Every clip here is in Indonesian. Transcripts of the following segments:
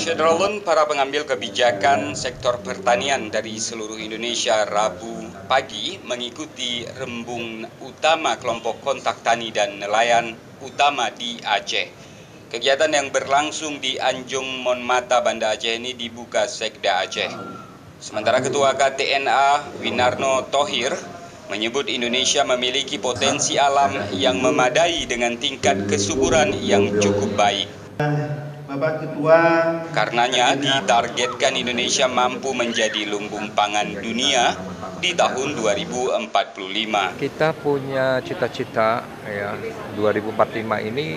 Syederalun para pengambil kebijakan sektor pertanian dari seluruh Indonesia Rabu pagi mengikuti rembung utama kelompok kontak tani dan nelayan utama di Aceh. Kegiatan yang berlangsung di Anjung Monmata, Banda Aceh ini dibuka Sekda Aceh. Sementara Ketua KTNA Winarno Thohir menyebut Indonesia memiliki potensi alam yang memadai dengan tingkat kesuburan yang cukup baik. Bapak Ketua, Karenanya ditargetkan Indonesia mampu menjadi lumbung pangan dunia di tahun 2045. Kita punya cita-cita ya 2045 ini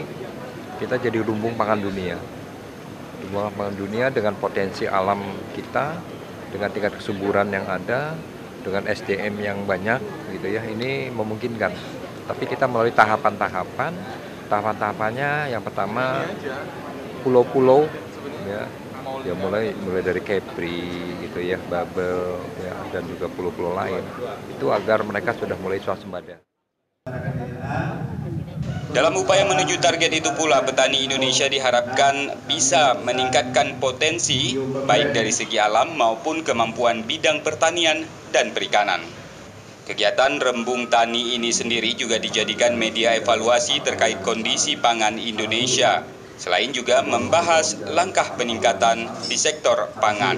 kita jadi lumbung pangan dunia. Lumbung pangan dunia dengan potensi alam kita, dengan tingkat kesuburan yang ada, dengan SDM yang banyak gitu ya. Ini memungkinkan. Tapi kita melalui tahapan-tahapan. Tahapan-tahapannya yang pertama pulau-pulau ya mulai dari Kepri gitu ya, Babel ya, dan juga pulau-pulau lain itu agar mereka sudah mulai swasembada. Dalam upaya menuju target itu pula, petani Indonesia diharapkan bisa meningkatkan potensi baik dari segi alam maupun kemampuan bidang pertanian dan perikanan. Kegiatan Rembung Tani ini sendiri juga dijadikan media evaluasi terkait kondisi pangan Indonesia, selain juga membahas langkah peningkatan di sektor pangan.